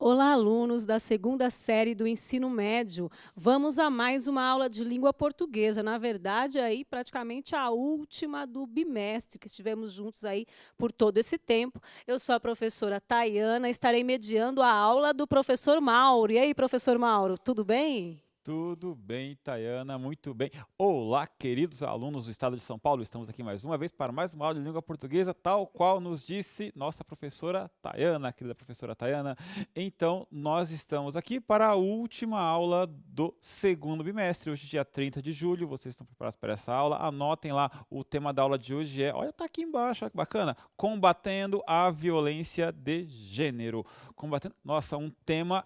Olá, alunos da segunda série do ensino médio. Vamos a mais uma aula de língua portuguesa. Na verdade, aí praticamente a última do bimestre, que estivemos juntos aí por todo esse tempo. Eu sou a professora Tayana, estarei mediando a aula do professor Mauro. E aí, professor Mauro, tudo bem? Tudo bem, Tayana, muito bem. Olá, queridos alunos do estado de São Paulo, estamos aqui mais uma vez para mais uma aula de língua portuguesa, tal qual nos disse nossa professora Tayana, querida professora Tayana. Então, nós estamos aqui para a última aula do segundo bimestre, hoje dia 30 de julho, vocês estão preparados para essa aula? Anotem lá, o tema da aula de hoje olha, tá aqui embaixo, olha que bacana, combatendo a violência de gênero. Combatendo, nossa, um tema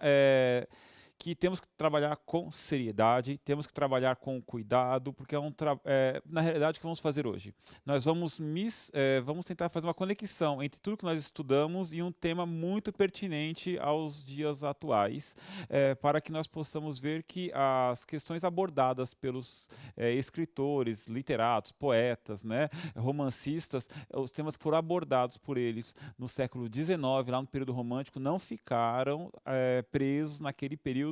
que temos que trabalhar com seriedade, temos que trabalhar com cuidado, porque na realidade, o que vamos fazer hoje? Nós vamos tentar fazer uma conexão entre tudo que nós estudamos e um tema muito pertinente aos dias atuais, para que nós possamos ver que as questões abordadas pelos escritores, literatos, poetas, né, romancistas, os temas que foram abordados por eles no século XIX, lá no período romântico, não ficaram presos naquele período,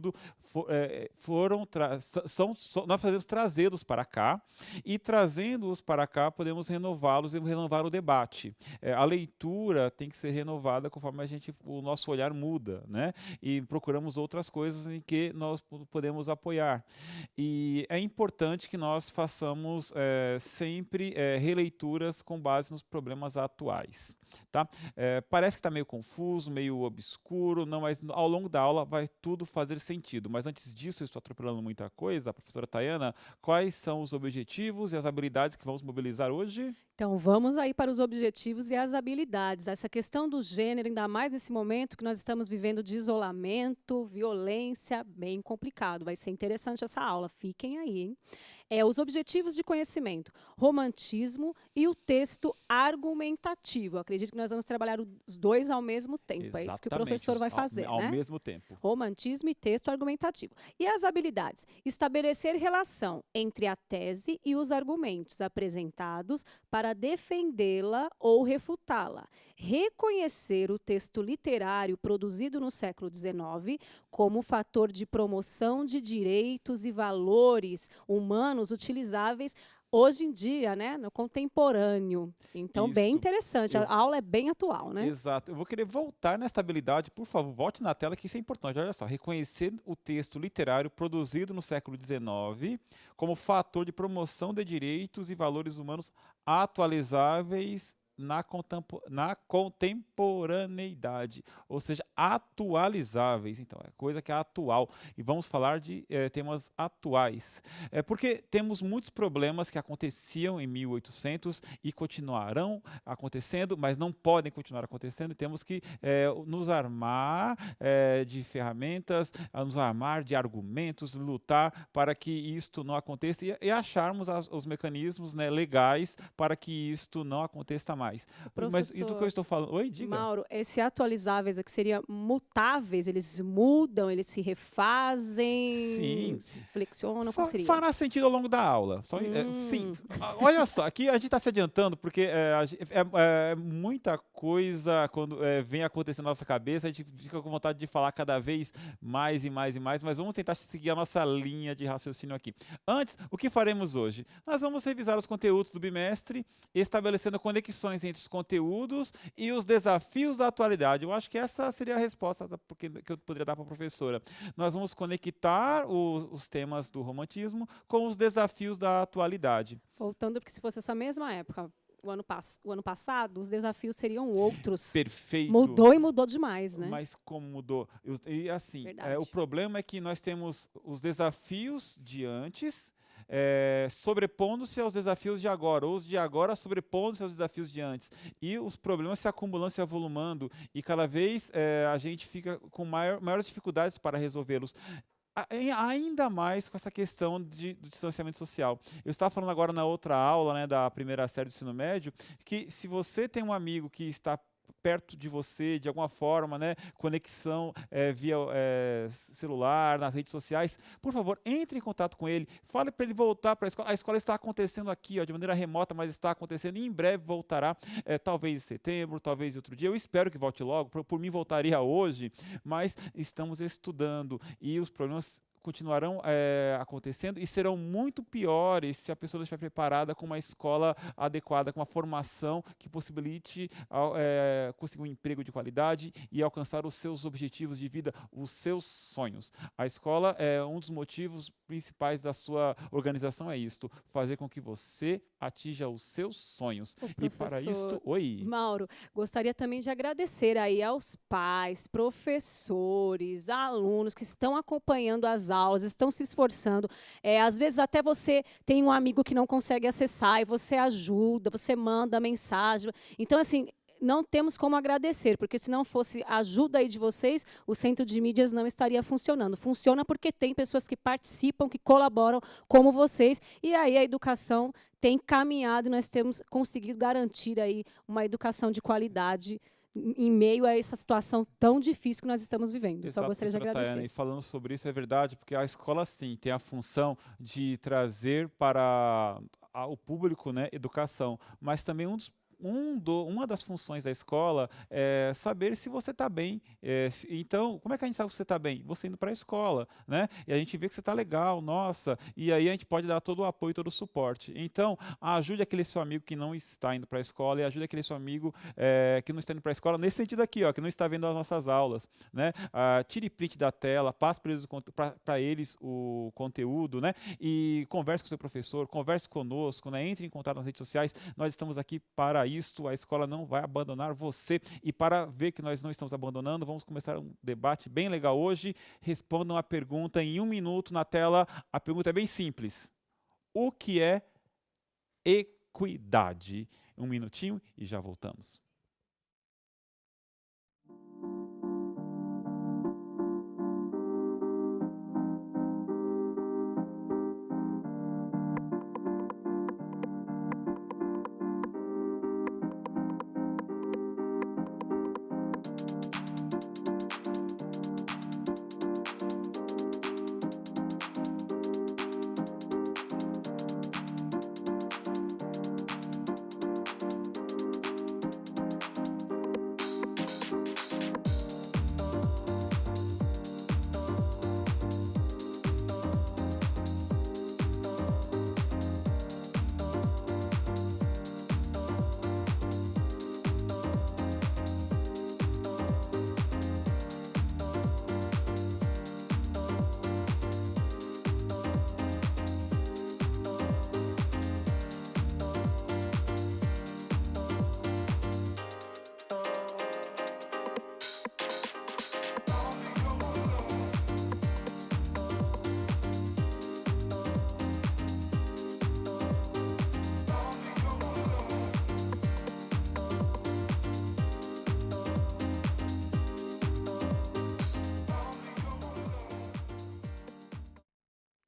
nós podemos trazê-los para cá, e trazendo-os para cá podemos renová-los e renovar o debate. A leitura tem que ser renovada conforme o nosso olhar muda, né? E procuramos outras coisas em que nós podemos apoiar. E é importante que nós façamos sempre releituras com base nos problemas atuais. Tá? Parece que está meio confuso, meio obscuro, não, mas ao longo da aula vai tudo fazer sentido. Mas antes disso, eu estou atropelando muita coisa, professora Tayana, quais são os objetivos e as habilidades que vamos mobilizar hoje? Então, vamos aí para os objetivos e as habilidades. Essa questão do gênero, ainda mais nesse momento que nós estamos vivendo de isolamento, violência, bem complicado. Vai ser interessante essa aula, fiquem aí, hein? Os objetivos de conhecimento, romantismo e o texto argumentativo. Eu acredito que nós vamos trabalhar os dois ao mesmo tempo. É isso que o Exatamente, professor vai fazer, ao né? mesmo tempo. Romantismo e texto argumentativo. E as habilidades? Estabelecer relação entre a tese e os argumentos apresentados para defendê-la ou refutá-la. Reconhecer o texto literário produzido no século XIX como fator de promoção de direitos e valores humanos utilizáveis hoje em dia, né, no contemporâneo. Então, bem Isto. interessante. A Eu, aula é bem atual, né? Exato. Eu vou querer voltar nessa habilidade, por favor, volte na tela que isso é importante. Olha só, reconhecer o texto literário produzido no século XIX como fator de promoção de direitos e valores humanos atualizáveis na contemporaneidade, ou seja, atualizáveis. Então, é coisa que é atual. E vamos falar de temas atuais. Porque temos muitos problemas que aconteciam em 1800 e continuarão acontecendo, mas não podem continuar acontecendo, e temos que nos armar de ferramentas, nos armar de argumentos, lutar para que isto não aconteça e acharmos os mecanismos, né, legais para que isto não aconteça mais. O Mas e do que eu professor estou falando? Oi, diga. Mauro, esse atualizáveis aqui seria mutáveis, eles mudam, eles se refazem, Sim, se flexionam, como seria? fará sentido ao longo da aula. Sim, Hum, olha só, aqui a gente está se adiantando, porque é muita coisa quando vem acontecendo na nossa cabeça, a gente fica com vontade de falar cada vez mais e mais e mais, mas vamos tentar seguir a nossa linha de raciocínio aqui. Antes, o que faremos hoje? Nós vamos revisar os conteúdos do bimestre, estabelecendo conexões entre os conteúdos e os desafios da atualidade. Eu acho que essa seria a resposta que eu poderia dar para a professora. Nós vamos conectar os temas do romantismo com os desafios da atualidade. voltando, porque se fosse essa mesma época, o ano passado, os desafios seriam outros. Perfeito. Mudou e mudou demais, né? Mas como mudou? E assim, o Verdade. problema é que nós temos os desafios de antes sobrepondo-se aos desafios de agora, ou os de agora sobrepondo-se aos desafios de antes. E os problemas se acumulando, se avolumando, e cada vez a gente fica com maiores dificuldades para resolvê-los. Ainda mais com essa questão do distanciamento social. Eu estava falando agora na outra aula, né, da primeira série do ensino médio, que se você tem um amigo que está perto de você, de alguma forma, né, conexão via celular, nas redes sociais, por favor, entre em contato com ele, fale para ele voltar para a escola. A escola está acontecendo aqui, ó, de maneira remota, mas está acontecendo e em breve voltará, talvez em setembro, talvez em outro dia. Eu espero que volte logo, por mim voltaria hoje, mas estamos estudando e os problemas continuarão acontecendo e serão muito piores se a pessoa não estiver preparada com uma escola adequada, com uma formação que possibilite conseguir um emprego de qualidade e alcançar os seus objetivos de vida, os seus sonhos. A escola é um dos motivos principais da sua organização, é isto, fazer com que você atinja os seus sonhos. O E para professor isto, oi! Mauro, gostaria também de agradecer aí aos pais, professores, alunos que estão acompanhando as aulas, estão se esforçando. Às vezes até você tem um amigo que não consegue acessar e você ajuda, você manda mensagem. Então, assim, não temos como agradecer, porque se não fosse a ajuda aí de vocês, o Centro de Mídias não estaria funcionando. Funciona porque tem pessoas que participam, que colaboram, como vocês, e aí a educação tem caminhado e nós temos conseguido garantir aí uma educação de qualidade em meio a essa situação tão difícil que nós estamos vivendo. Só Exato, gostaria de professora Tayana. E agradecer. falando sobre isso, é verdade, porque a escola, sim, tem a função de trazer para o público, né, educação, mas também uma das funções da escola é saber se você está bem. Então, como é que a gente sabe que você está bem? Você indo para a escola, né? E a gente vê que você está legal, nossa, e aí a gente pode dar todo o apoio, todo o suporte. Então, ajude aquele seu amigo que não está indo para a escola e ajude aquele seu amigo que não está indo para a escola, nesse sentido aqui, ó, que não está vendo as nossas aulas, né? Tire print da tela, passe para eles o conteúdo, né? E converse com o seu professor, converse conosco, né? Entre em contato nas redes sociais, nós estamos aqui para isto, a escola não vai abandonar você. E para ver que nós não estamos abandonando, vamos começar um debate bem legal hoje. Respondam a pergunta em 1 minuto na tela. A pergunta é bem simples. O que é equidade? 1 minutinho e já voltamos.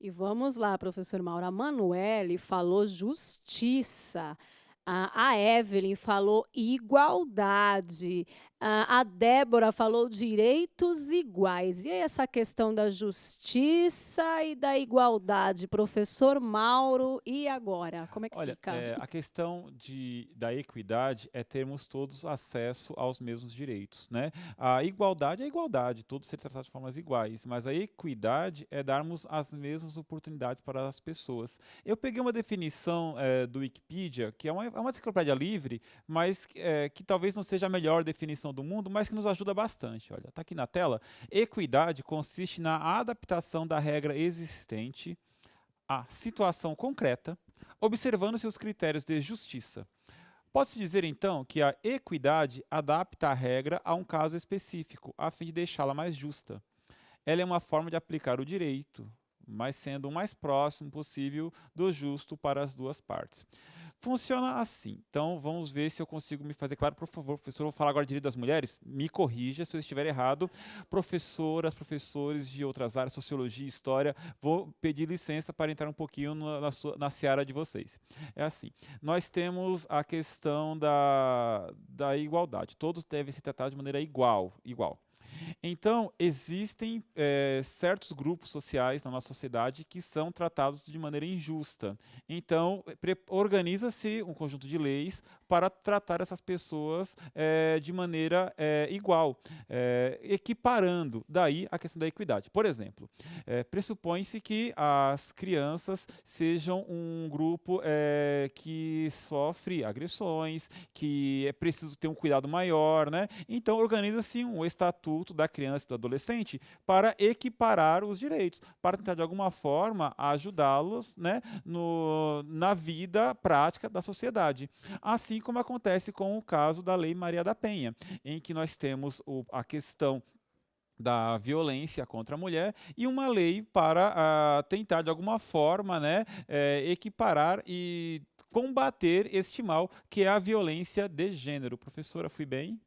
E vamos lá, professor Mauro. A Manuele falou justiça. A Evelyn falou igualdade. A Débora falou direitos iguais. E aí essa questão da justiça e da igualdade, professor Mauro, e agora? Como é que Olha, fica? a questão da equidade é termos todos acesso aos mesmos direitos, né? A igualdade é igualdade, todos serem tratados de formas iguais, mas a equidade é darmos as mesmas oportunidades para as pessoas. Eu peguei uma definição do Wikipedia, que é uma enciclopédia livre, mas que talvez não seja a melhor definição do mundo, mas que nos ajuda bastante. Olha, está aqui na tela. Equidade consiste na adaptação da regra existente à situação concreta, observando seus critérios de justiça. Pode-se dizer, então, que a equidade adapta a regra a um caso específico, a fim de deixá-la mais justa. Ela é uma forma de aplicar o direito, mas sendo o mais próximo possível do justo para as duas partes. Funciona assim. Então, vamos ver se eu consigo me fazer claro. Por favor, professor, eu vou falar agora de direito das mulheres. Me corrija se eu estiver errado. Professoras, professores de outras áreas, sociologia, história, vou pedir licença para entrar um pouquinho na seara de vocês. É assim, nós temos a questão da igualdade. Todos devem ser tratados de maneira igual. Então, existem certos grupos sociais na nossa sociedade que são tratados de maneira injusta. Então, organiza-se um conjunto de leis para tratar essas pessoas de maneira igual, equiparando daí a questão da equidade. Por exemplo, pressupõe-se que as crianças sejam um grupo que sofre agressões, que é preciso ter um cuidado maior, né? Então, organiza-se um estatuto da criança e do adolescente para equiparar os direitos, para tentar de alguma forma ajudá-los, né, na vida prática da sociedade. Assim como acontece com o caso da Lei Maria da Penha, em que nós temos a questão da violência contra a mulher e uma lei para tentar de alguma forma, né, equiparar e combater este mal que é a violência de gênero. Professora, fui bem?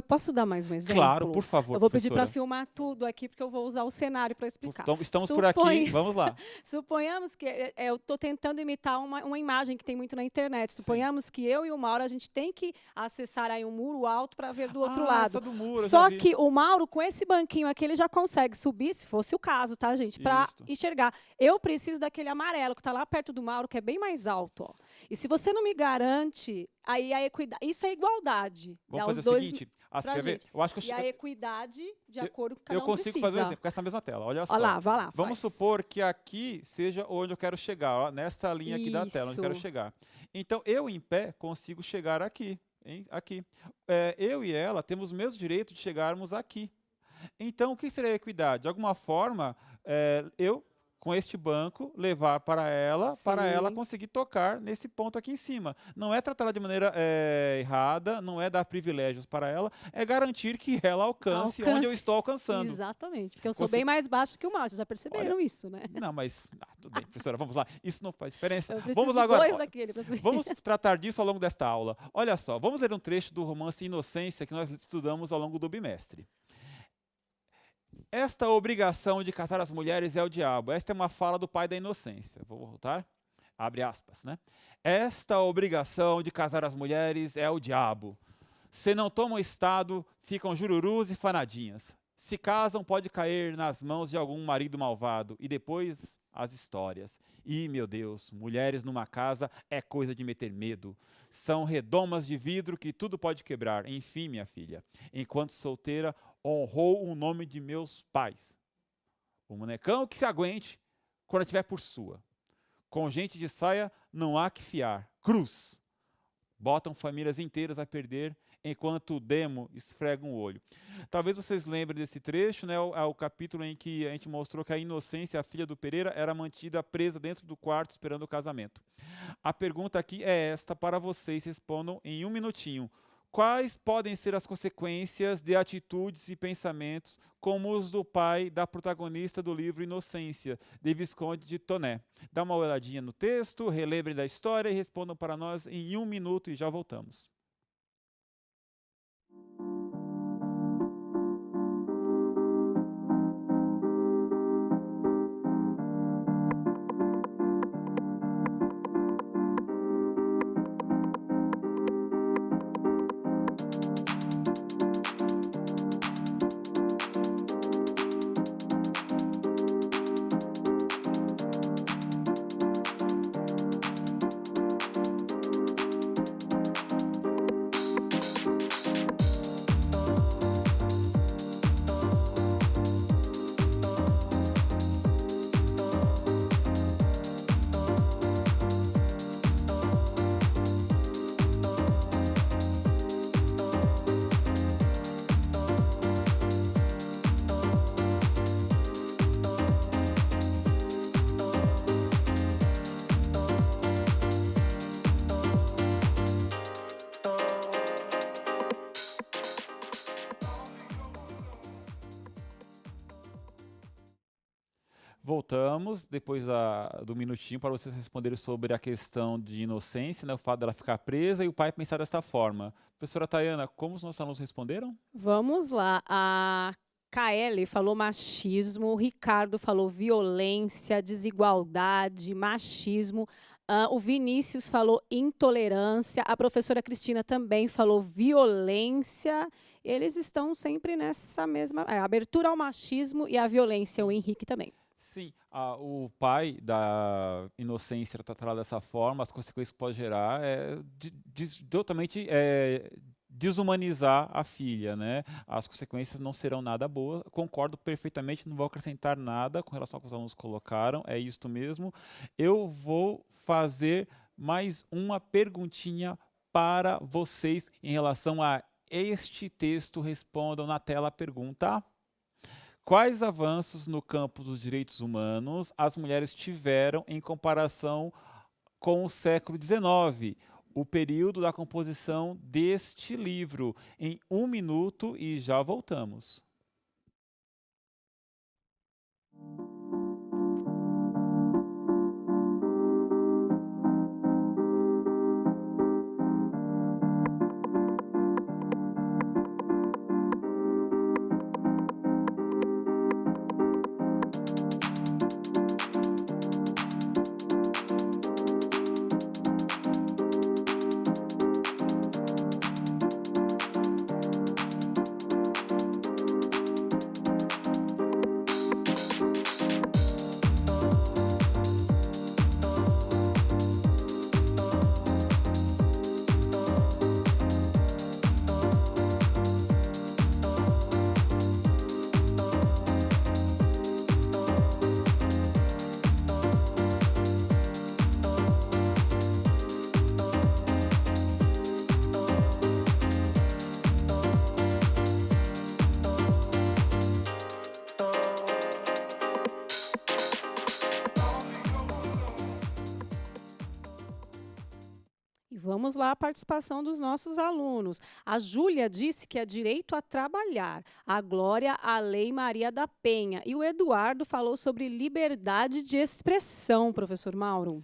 Posso dar mais um Claro, exemplo? por favor, Eu vou pedir para professora. filmar tudo aqui, porque eu vou usar o cenário para explicar. Então, estamos por aqui, vamos lá. Suponhamos que eu estou tentando imitar uma imagem que tem muito na internet. Suponhamos que eu e o Mauro, a gente tem que acessar aí um muro alto para ver do outro lado. Essa do muro, Só que o Mauro, com esse banquinho aqui, ele já consegue subir, se fosse o caso, tá, gente? Para enxergar. Eu preciso daquele amarelo que está lá perto do Mauro, que é bem mais alto. Ó. E se você não me garante, aí a equidade. Isso é igualdade. Vamos fazer o seguinte. Eu acho que a equidade de acordo com cada um eu consigo fazer um exemplo com essa mesma tela. Olha só. Olha lá, vai lá. Vamos supor que aqui seja onde eu quero chegar, ó, nesta linha aqui da tela, onde eu quero chegar. Então, eu em pé consigo chegar aqui. Aqui. Eu e ela temos o mesmo direito de chegarmos aqui. Então, o que seria a equidade? De alguma forma, eu com este banco, levar para ela conseguir tocar nesse ponto aqui em cima. Não é tratá-la de maneira errada, não é dar privilégios para ela, é garantir que ela alcance onde eu estou alcançando. Exatamente, porque eu sou bem mais baixo que o Mauro, vocês já perceberam isso, né? Não, mas tudo bem, professora, vamos lá. Isso não faz diferença. Vamos lá agora. Vamos tratar disso ao longo desta aula. Olha só, vamos ler um trecho do romance Inocência que nós estudamos ao longo do bimestre. Esta obrigação de casar as mulheres é o diabo. Esta é uma fala do pai da inocência. Vou voltar. Abre aspas, né? Esta obrigação de casar as mulheres é o diabo. Se não tomam estado, ficam jururus e fanadinhas. Se casam, pode cair nas mãos de algum marido malvado. E depois, as histórias. E, meu Deus, mulheres numa casa é coisa de meter medo. São redomas de vidro que tudo pode quebrar. Enfim, minha filha, enquanto solteira, honrou o nome de meus pais. O bonecão que se aguente quando estiver por sua. Com gente de saia não há que fiar. Cruz. Botam famílias inteiras a perder enquanto o demo esfrega um olho. Talvez vocês lembrem desse trecho, né? É o capítulo em que a gente mostrou que a Inocência, a filha do Pereira, era mantida presa dentro do quarto esperando o casamento. A pergunta aqui é esta para vocês, respondam em um minutinho. Quais podem ser as consequências de atitudes e pensamentos como os do pai da protagonista do livro Inocência, de Visconde de Toné? Dá uma olhadinha no texto, relembrem da história e respondam para nós em um minuto e já voltamos. Voltamos, depois do minutinho, para vocês responderem sobre a questão de inocência, né, o fato dela ficar presa e o pai pensar dessa forma. Professora Tayana, como os nossos alunos responderam? Vamos lá. A Kaeli falou machismo, o Ricardo falou violência, desigualdade, machismo. O Vinícius falou intolerância. A professora Cristina também falou violência. Eles estão sempre nessa mesma abertura ao machismo e à violência. O Henrique também. Sim, o pai da inocência tratar dessa forma, as consequências que pode gerar é totalmente desumanizar a filha, né? As consequências não serão nada boas. Concordo perfeitamente, não vou acrescentar nada com relação ao que os alunos colocaram, é isto mesmo. Eu vou fazer mais uma perguntinha para vocês em relação a este texto. Respondam na tela a pergunta. Quais avanços no campo dos direitos humanos as mulheres tiveram em comparação com o século XIX, o período da composição deste livro? Em 1 minuto e já voltamos. Vamos lá a participação dos nossos alunos. A Júlia disse que é direito a trabalhar. A Glória, a Lei Maria da Penha. E o Eduardo falou sobre liberdade de expressão, professor Mauro.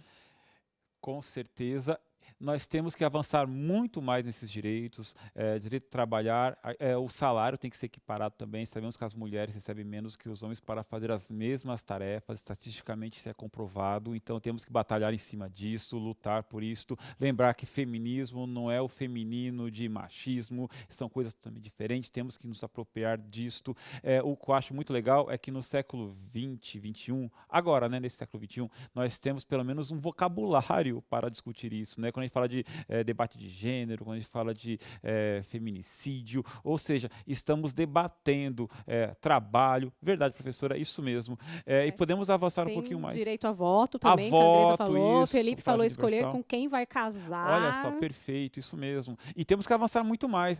Com certeza. Nós temos que avançar muito mais nesses direitos, direito a trabalhar, o salário tem que ser equiparado também. Sabemos que as mulheres recebem menos que os homens para fazer as mesmas tarefas, estatisticamente isso é comprovado, então temos que batalhar em cima disso, lutar por isto, lembrar que feminismo não é o feminino de machismo, são coisas totalmente diferentes, temos que nos apropriar disto. O que eu acho muito legal é que no século XX, XXI, agora, né, nesse século XXI, nós temos pelo menos um vocabulário para discutir isso, né? Quando a gente fala de debate de gênero, quando a gente fala de feminicídio, ou seja, estamos debatendo trabalho, verdade, professora, isso mesmo, e podemos avançar um pouquinho mais. Direito a voto também, que a Andresa falou, isso, Felipe falou escolher com quem vai casar. Olha só, perfeito, isso mesmo. E temos que avançar muito mais,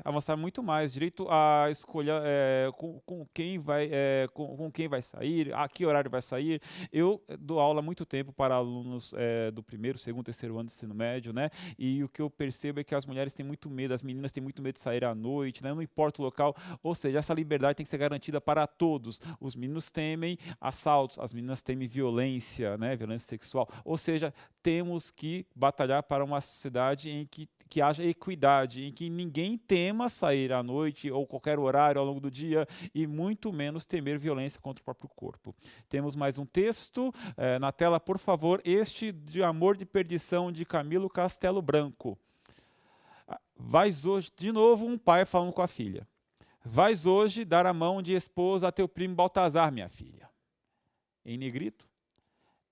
direito a escolher com quem vai sair, a que horário vai sair. Eu dou aula há muito tempo para alunos do primeiro, segundo, terceiro ano do ensino médio, né? E o que eu percebo é que as mulheres têm muito medo, as meninas têm muito medo de sair à noite, né? Não importa o local, ou seja, essa liberdade tem que ser garantida para todos. Os meninos temem assaltos, as meninas temem violência, né? Violência sexual, ou seja, temos que batalhar para uma sociedade em que haja equidade, em que ninguém tema sair à noite ou qualquer horário ao longo do dia e muito menos temer violência contra o próprio corpo. Temos mais um texto na tela, por favor, este de Amor de Perdição, de Camilo Castelo Branco. Vais hoje, de novo um pai falando com a filha, vais hoje dar a mão de esposa a teu primo Baltazar, minha filha. Em negrito,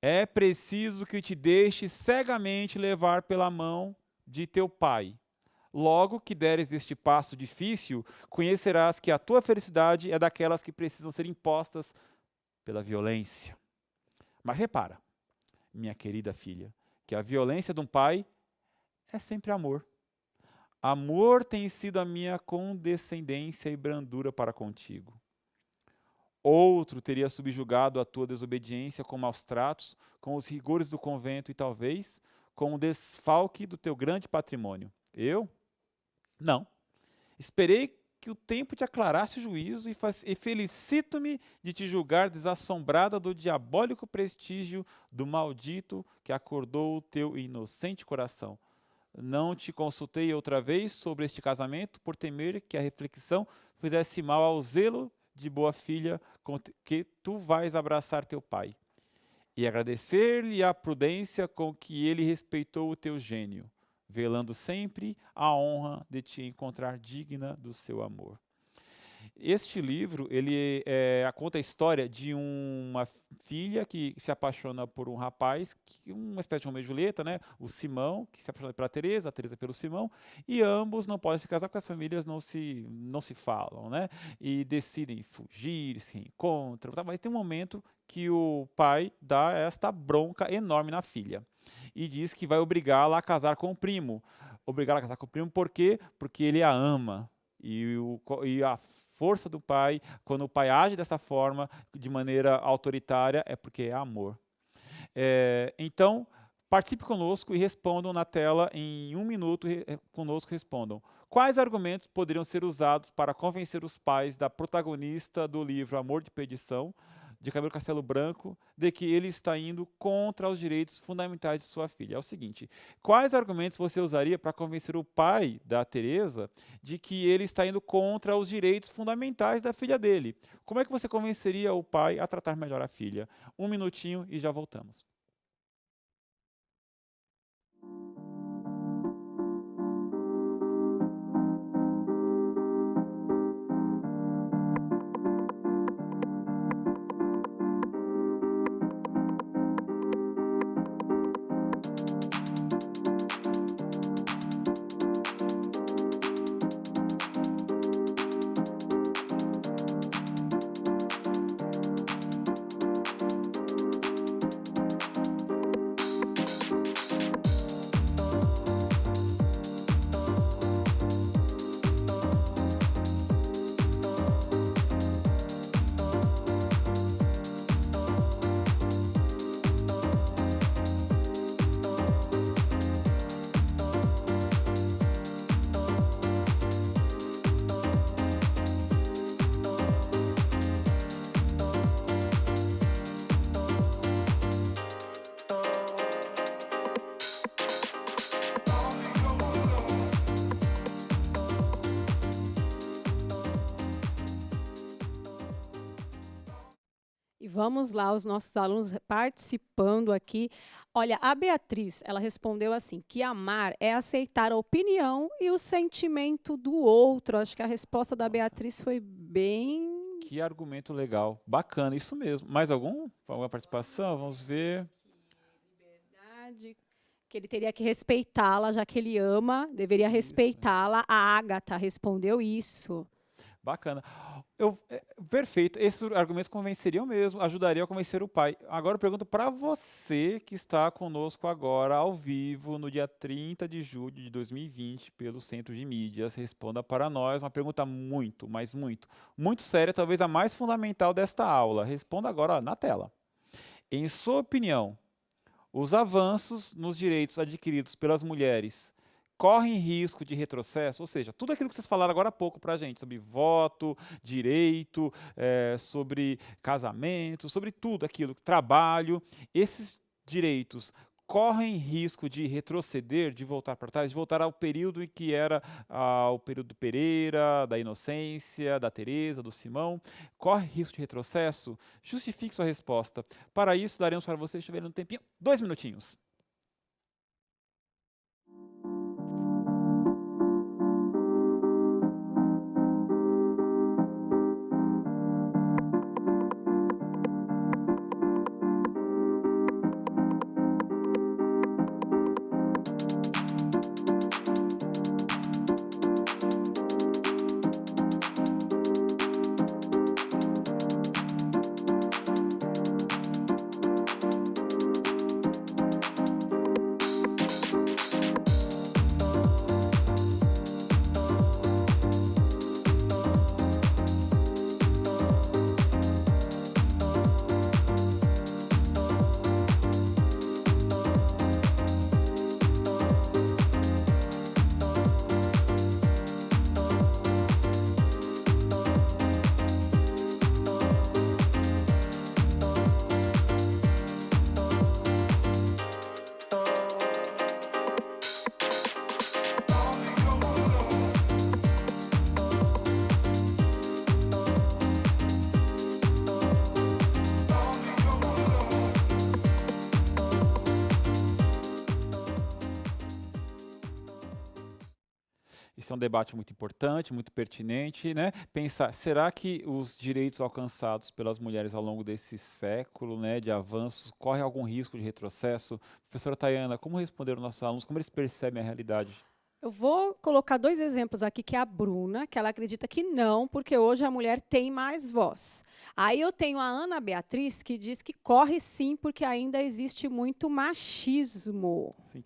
é preciso que te deixes cegamente levar pela mão de teu pai. Logo que deres este passo difícil, conhecerás que a tua felicidade é daquelas que precisam ser impostas pela violência. Mas repara, minha querida filha, que a violência de um pai é sempre amor. Amor tem sido a minha condescendência e brandura para contigo. Outro teria subjugado a tua desobediência com maus tratos, com os rigores do convento e talvez com o desfalque do teu grande patrimônio. Eu? Não. Esperei que o tempo te aclarasse o juízo e felicito-me de te julgar desassombrada do diabólico prestígio do maldito que acordou o teu inocente coração. Não te consultei outra vez sobre este casamento por temer que a reflexão fizesse mal ao zelo de boa filha com que tu vais abraçar teu pai, e agradecer-lhe a prudência com que ele respeitou o teu gênio, velando sempre a honra de te encontrar digna do seu amor. Este livro, ele conta a história de uma filha que se apaixona por um rapaz, uma espécie de Romeu e Julieta, né? O Simão, que se apaixona pela Teresa, a Teresa pelo Simão, e ambos não podem se casar porque as famílias não se falam, né? E decidem fugir, se reencontram, tá? Mas tem um momento que o pai dá esta bronca enorme na filha e diz que vai obrigá-la a casar com o primo. Obrigá-la a casar com o primo por quê? Porque ele a ama. E a força do pai, quando o pai age dessa forma, de maneira autoritária, é porque é amor. Então, participe conosco e respondam na tela em 1 minuto, conosco respondam. Quais argumentos poderiam ser usados para convencer os pais da protagonista do livro Amor de Perdição, de Camilo Castelo Branco, de que ele está indo contra os direitos fundamentais de sua filha? É o seguinte, quais argumentos você usaria para convencer o pai da Teresa de que ele está indo contra os direitos fundamentais da filha dele? Como é que você convenceria o pai a tratar melhor a filha? 1 minutinho e já voltamos. E vamos lá, os nossos alunos participando aqui. Olha, a Beatriz, ela respondeu assim, que amar é aceitar a opinião e o sentimento do outro. Acho que a resposta da Nossa, Beatriz foi bem... que argumento legal. Bacana, isso mesmo. Mais alguma participação? Vamos ver. Liberdade, que ele teria que respeitá-la, já que ele ama, deveria Isso. respeitá-la. A Ágata respondeu isso. Bacana. Perfeito. Esses argumentos convenceriam mesmo, ajudariam a convencer o pai. Agora eu pergunto para você que está conosco agora, ao vivo, no dia 30 de julho de 2020, pelo Centro de Mídias. Responda para nós uma pergunta muito, mas muito séria, talvez a mais fundamental desta aula. Responda agora, ó, na tela. Em sua opinião, os avanços nos direitos adquiridos pelas mulheres correm risco de retrocesso? Ou seja, tudo aquilo que vocês falaram agora há pouco para a gente, sobre voto, direito, sobre casamento, sobre tudo aquilo, trabalho, esses direitos correm risco de retroceder, de voltar para trás, de voltar ao período em que era o período do Pereira, da Inocência, da Teresa, do Simão? Corre risco de retrocesso? Justifique sua resposta. Para isso, daremos para vocês, deixa eu ver no tempinho, 2 minutinhos. Esse é um debate muito importante, muito pertinente, né? Pensar, será que os direitos alcançados pelas mulheres ao longo desse século, né, de avanços, correm algum risco de retrocesso? Professora Tayana, como responder aos nossos alunos? Como eles percebem a realidade? Eu vou colocar 2 exemplos aqui, que é a Bruna, que ela acredita que não, porque hoje a mulher tem mais voz. Aí eu tenho a Ana Beatriz, que diz que corre sim, porque ainda existe muito machismo. Sim.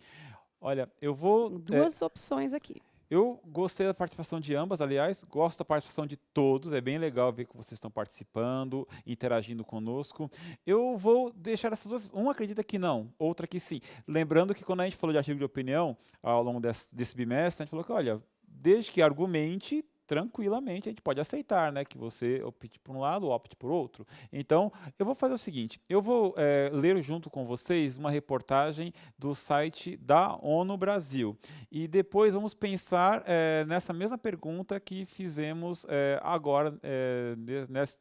Olha, eu vou. 2 opções aqui. Eu gostei da participação de ambas, aliás, gosto da participação de todos, é bem legal ver que vocês estão participando, interagindo conosco. Eu vou deixar essas duas, uma acredita que não, outra que sim. Lembrando que quando a gente falou de artigo de opinião, ao longo desse bimestre, a gente falou que, olha, desde que argumente, tranquilamente, a gente pode aceitar, né, que você opte por um lado, opte por outro. Então, eu vou fazer o seguinte, eu vou ler junto com vocês uma reportagem do site da ONU Brasil. E depois vamos pensar nessa mesma pergunta que fizemos agora,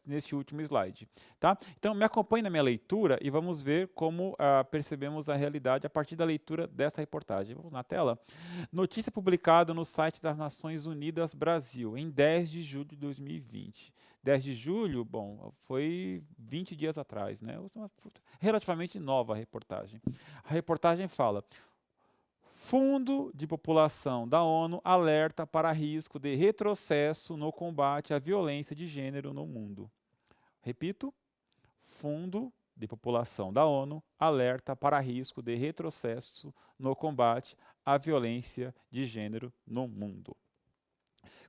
nesse último slide. Tá? Então, me acompanhe na minha leitura e vamos ver como percebemos a realidade a partir da leitura dessa reportagem. Vamos na tela? Notícia publicada no site das Nações Unidas Brasil, em 10 de julho de 2020. 10 de julho, bom, foi 20 dias atrás, né? Relativamente nova a reportagem. A reportagem fala: Fundo de População da ONU alerta para risco de retrocesso no combate à violência de gênero no mundo. Repito, Fundo de População da ONU alerta para risco de retrocesso no combate à violência de gênero no mundo.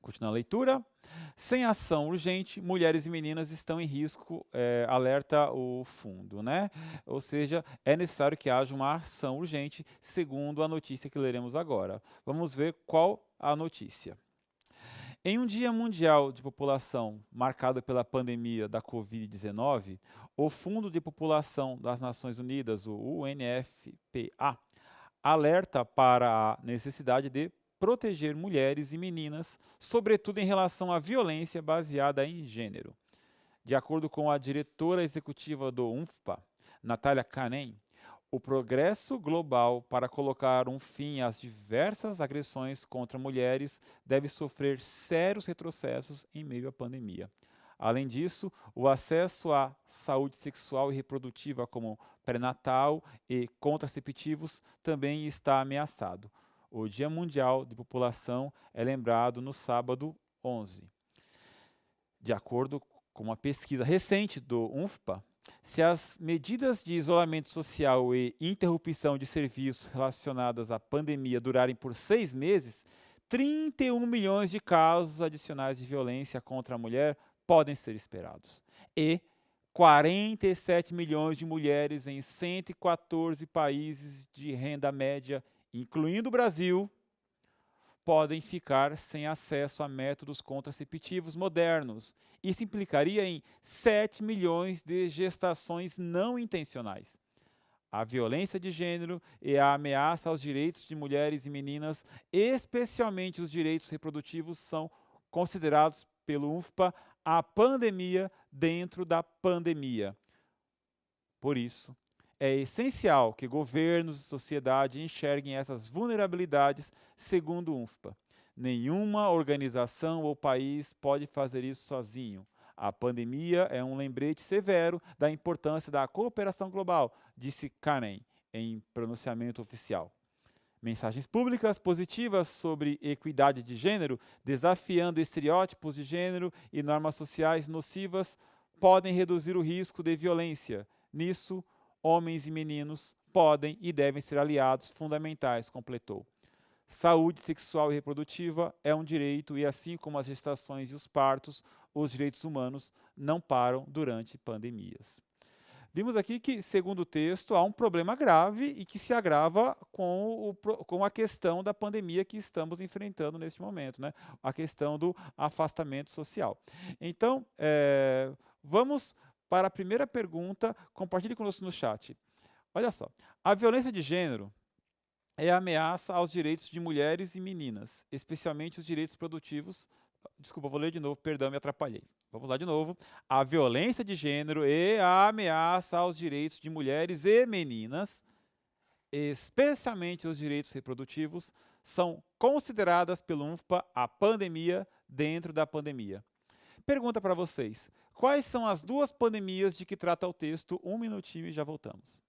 Continuando a leitura. Sem ação urgente, mulheres e meninas estão em risco, alerta o fundo, né? Ou seja, é necessário que haja uma ação urgente, segundo a notícia que leremos agora. Vamos ver qual a notícia. Em um Dia Mundial de População marcado pela pandemia da Covid-19, o Fundo de População das Nações Unidas, o UNFPA, alerta para a necessidade de proteger mulheres e meninas, sobretudo em relação à violência baseada em gênero. De acordo com a diretora executiva do UNFPA, Natália Kanem, o progresso global para colocar um fim às diversas agressões contra mulheres deve sofrer sérios retrocessos em meio à pandemia. Além disso, o acesso à saúde sexual e reprodutiva, como pré-natal e contraceptivos, também está ameaçado. O Dia Mundial de População é lembrado no sábado 11. De acordo com uma pesquisa recente do UNFPA, se as medidas de isolamento social e interrupção de serviços relacionadas à pandemia durarem por 6 meses, 31 milhões de casos adicionais de violência contra a mulher podem ser esperados. E 47 milhões de mulheres em 114 países de renda média, incluindo o Brasil, podem ficar sem acesso a métodos contraceptivos modernos. Isso implicaria em 7 milhões de gestações não intencionais. A violência de gênero e a ameaça aos direitos de mulheres e meninas, especialmente os direitos reprodutivos, são considerados pelo UNFPA a pandemia dentro da pandemia. Por isso, é essencial que governos e sociedade enxerguem essas vulnerabilidades, segundo o UNFPA. Nenhuma organização ou país pode fazer isso sozinho. A pandemia é um lembrete severo da importância da cooperação global, disse Kanem, em pronunciamento oficial. Mensagens públicas positivas sobre equidade de gênero, desafiando estereótipos de gênero e normas sociais nocivas, podem reduzir o risco de violência. Nisso, homens e meninos podem e devem ser aliados fundamentais, completou. Saúde sexual e reprodutiva é um direito e, assim como as gestações e os partos, os direitos humanos não param durante pandemias. Vimos aqui que, segundo o texto, há um problema grave e que se agrava com a questão da pandemia que estamos enfrentando neste momento, né? A questão do afastamento social. Então, vamos para a primeira pergunta. Compartilhe conosco no chat. Olha só, a violência de gênero é a ameaça aos direitos de mulheres e meninas, especialmente os direitos produtivos. Desculpa, vou ler de novo, perdão, me atrapalhei. Vamos lá de novo. A violência de gênero é a ameaça aos direitos de mulheres e meninas, especialmente os direitos reprodutivos, são consideradas pelo UNFPA a pandemia dentro da pandemia. Pergunta para vocês, quais são as duas pandemias de que trata o texto? Um minutinho e já voltamos.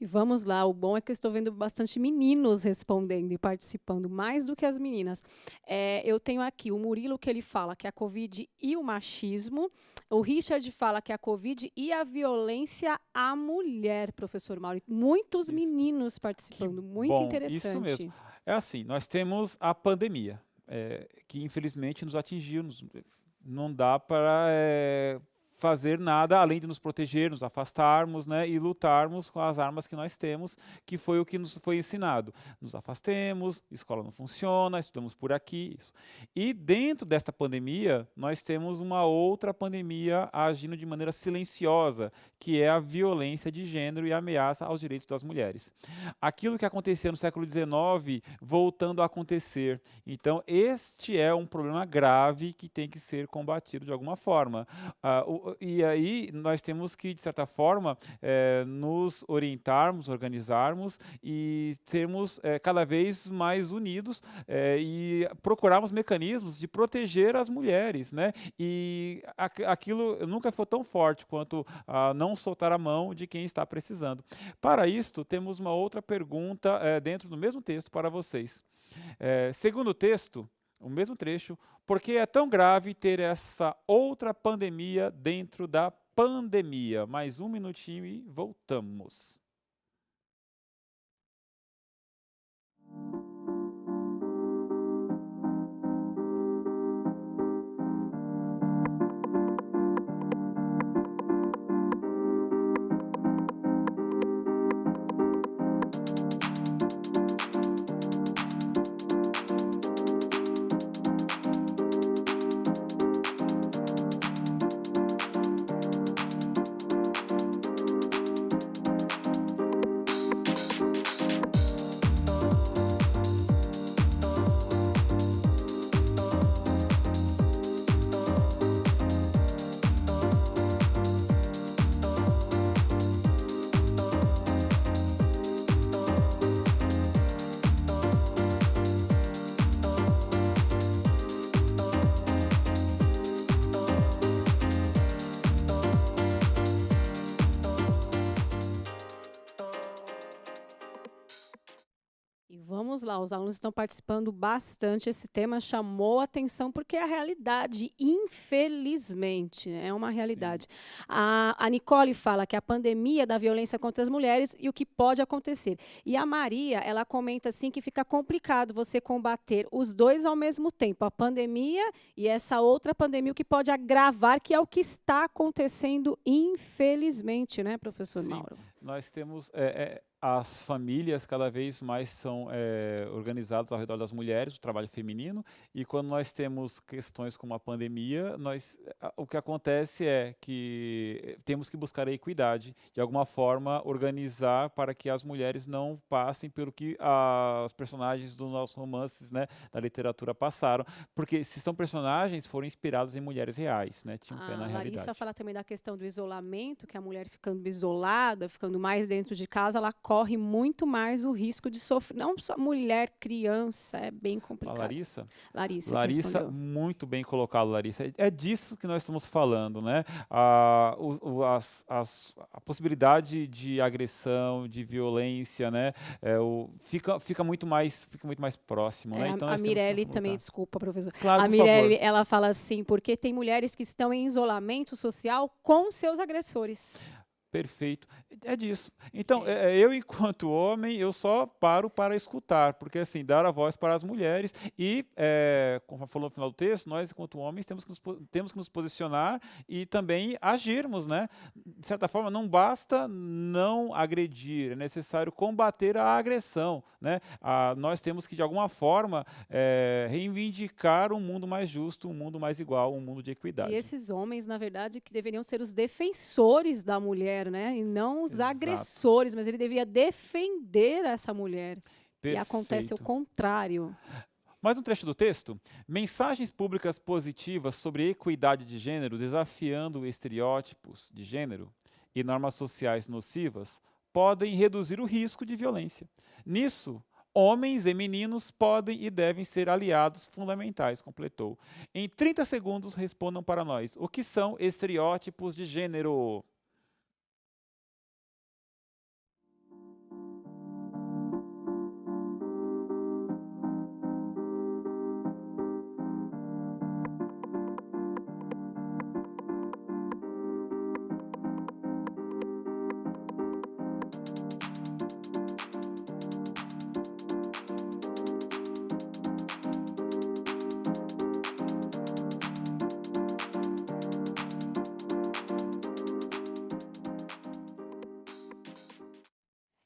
E vamos lá, o bom é que eu estou vendo bastante meninos respondendo e participando, mais do que as meninas. Eu tenho aqui o Murilo, que ele fala que é a Covid e o machismo. O Richard fala que é a Covid e a violência à mulher, professor Mauro. Muitos Isso. meninos participando, muito Bom, interessante. isso mesmo. É assim, nós temos a pandemia, que infelizmente nos atingiu, não dá para fazer nada além de nos proteger, nos afastarmos, né, e lutarmos com as armas que nós temos, que foi o que nos foi ensinado. Nos afastemos, escola não funciona, estudamos por aqui. Isso. E dentro desta pandemia, nós temos uma outra pandemia agindo de maneira silenciosa, que é a violência de gênero e a ameaça aos direitos das mulheres. Aquilo que acontecia no século XIX, voltando a acontecer. Então, este é um problema grave que tem que ser combatido de alguma forma. E aí nós temos que, de certa forma, nos orientarmos, organizarmos e sermos cada vez mais unidos e procurarmos mecanismos de proteger as mulheres, né? E aquilo nunca foi tão forte quanto não soltar a mão de quem está precisando. Para isto, temos uma outra pergunta dentro do mesmo texto para vocês. Segundo o texto, o mesmo trecho, por que é tão grave ter essa outra pandemia dentro da pandemia? Mais um minutinho e voltamos. Vamos lá, os alunos estão participando bastante. Esse tema chamou a atenção porque é a realidade, infelizmente, né? É uma realidade. A Nicole fala que a pandemia da violência contra as mulheres e o que pode acontecer. E a Maria, ela comenta assim que fica complicado você combater os dois ao mesmo tempo, a pandemia e essa outra pandemia, o que pode agravar, que é o que está acontecendo, infelizmente, né, professor Mauro? Nós temos as famílias cada vez mais são organizadas ao redor das mulheres, o trabalho feminino, e quando nós temos questões como a pandemia, o que acontece é que temos que buscar a equidade, de alguma forma organizar para que as mulheres não passem pelo que as personagens dos nossos romances, né, da literatura passaram, porque se são personagens, foram inspirados em mulheres reais, né, tinham pé na realidade. A Larissa fala também da questão do isolamento, que a mulher ficando isolada, ficando mais dentro de casa, ela corre muito mais o risco de sofrer. Não só mulher, criança, é bem A complicado. Larissa? Larissa que Larissa, respondeu. muito bem colocado, Larissa. É disso que nós estamos falando, né? A possibilidade de agressão, de violência, né? Fica muito mais próximo, É, né? Então a nós temos que Mirelle também, lutar. desculpa, professor. Claro, A por favor. Mirelle, ela fala assim, porque tem mulheres que estão em isolamento social com seus agressores. Perfeito. É disso. Então, É. eu, enquanto homem, eu só paro para escutar, porque, assim, dar a voz para as mulheres e, como falou no final do texto, nós, enquanto homens, temos que nos posicionar e também agirmos, né? De certa forma, não basta não agredir, é necessário combater a agressão, né? Nós temos que, de alguma forma, reivindicar um mundo mais justo, um mundo mais igual, um mundo de E equidade. esses homens, na verdade, que deveriam ser os defensores da mulher, né? E não os Exato. agressores, mas ele deveria defender essa mulher. E acontece o Perfeito. contrário. Mais um trecho do texto. Mensagens públicas positivas sobre equidade de gênero, desafiando estereótipos de gênero e normas sociais nocivas, podem reduzir o risco de violência. Nisso, homens e meninos podem e devem ser aliados fundamentais, completou. Em 30 segundos, respondam para nós: o que são estereótipos de gênero?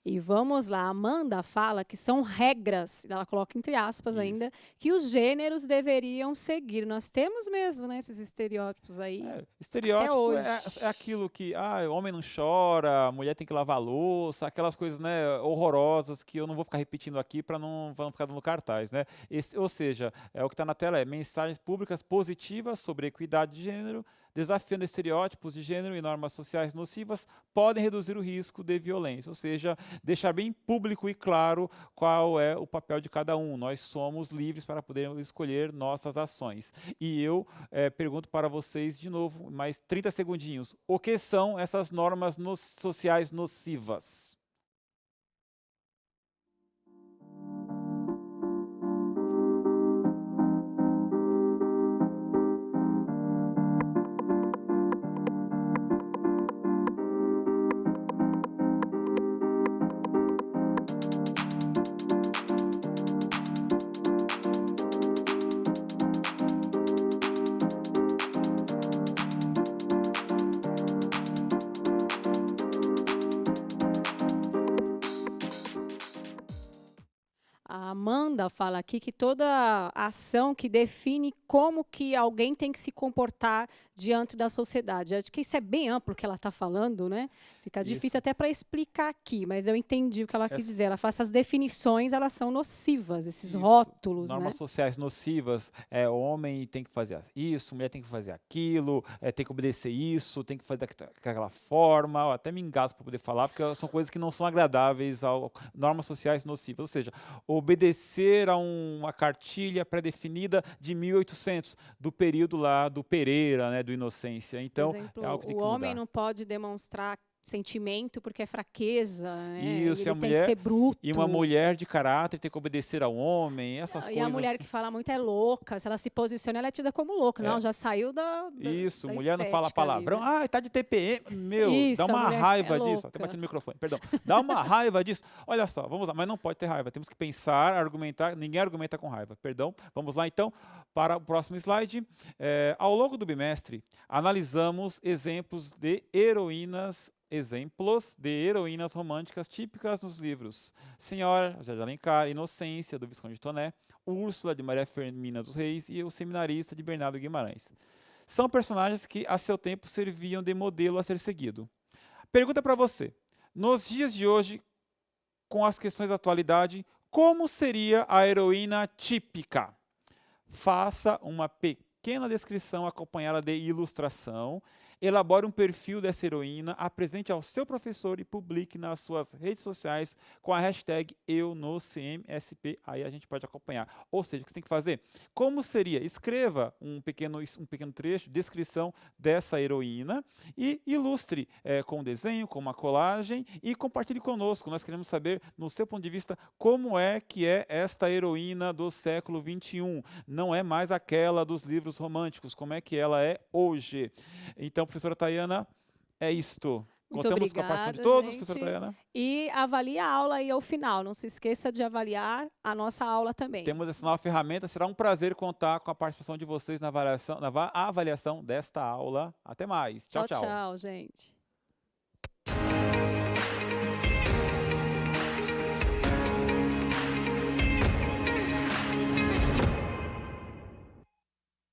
E vamos lá, a Amanda fala que são regras, ela coloca entre aspas ainda, Isso. que os gêneros deveriam seguir. Nós temos mesmo, né, esses estereótipos aí, até Estereótipo hoje. é aquilo que, homem não chora, mulher tem que lavar a louça, aquelas coisas, né, horrorosas que eu não vou ficar repetindo aqui para não ficar dando cartaz, né? Ou seja, o que está na tela é mensagens públicas positivas sobre equidade de gênero, desafiando estereótipos de gênero e normas sociais nocivas, podem reduzir o risco de violência. Ou seja, deixar bem público e claro qual é o papel de cada um. Nós somos livres para poder escolher nossas ações. E eu pergunto para vocês de novo, mais 30 segundinhos. O que são essas normas sociais nocivas? A Amanda fala aqui que toda ação que define como que alguém tem que se comportar diante da sociedade. Acho que isso é bem amplo o que ela está falando, né? Fica difícil Isso. até para explicar aqui, mas eu entendi o que ela quis Essa- dizer. Ela fala que essas definições, elas são nocivas, esses Isso. rótulos, né? Normas sociais nocivas, homem tem que fazer isso, mulher tem que fazer aquilo, tem que obedecer isso, tem que fazer daquela forma. Eu até me engasgo para poder falar, porque são coisas que não são agradáveis, normas sociais nocivas. Ou seja, obedecer a uma cartilha pré-definida de 1800, do período lá do Pereira, né, do Inocência. Por Então, exemplo, é algo que tem o que homem mudar. não pode demonstrar sentimento porque é fraqueza, né? Isso, Ele tem que ser e uma bruto. mulher de caráter tem que obedecer ao homem, essas E a coisas. mulher que fala muito é louca. Se ela se posiciona, ela é tida como louca. Não, É, já saiu isso, da mulher não fala estética ali, palavrão. né? Tá de TPM. Meu, dá Isso, a uma mulher é raiva disso. Até bati louca. no microfone, perdão. Dá uma raiva disso. Olha só, vamos lá, mas não pode ter raiva. Temos que pensar, argumentar. Ninguém argumenta com raiva, perdão. Vamos lá, então, para o próximo slide. Ao longo do bimestre, analisamos exemplos de heroínas românticas típicas nos livros Senhora, José de Alencar, Inocência, do Visconde de Toné, Úrsula, de Maria Firmina dos Reis e O Seminarista, de Bernardo Guimarães. São personagens que, a seu tempo, serviam de modelo a ser seguido. Pergunta para você, nos dias de hoje, com as questões da atualidade, como seria a heroína típica? Faça uma pequena pequena descrição acompanhada de ilustração. Elabore um perfil dessa heroína, apresente ao seu professor e publique nas suas redes sociais com a hashtag EuNoCMSP. Aí a gente pode acompanhar. Ou seja, o que você tem que fazer? Como seria? Escreva um pequeno trecho, descrição dessa heroína e ilustre com um desenho, com uma colagem e compartilhe conosco. Nós queremos saber, no seu ponto de vista, como é que é esta heroína do século XXI. Não é mais aquela dos livros românticos, como é que ela é hoje. Então, professora Tayana, é isto. Muito Contamos com a participação de obrigada, todos, professora gente. Tayana. E avalie a aula aí ao final. Não se esqueça de avaliar a nossa aula também. Temos essa nova ferramenta. Será um prazer contar com a participação de vocês na avaliação desta aula. Até mais. Tchau, Tchau, tchau. tchau, gente.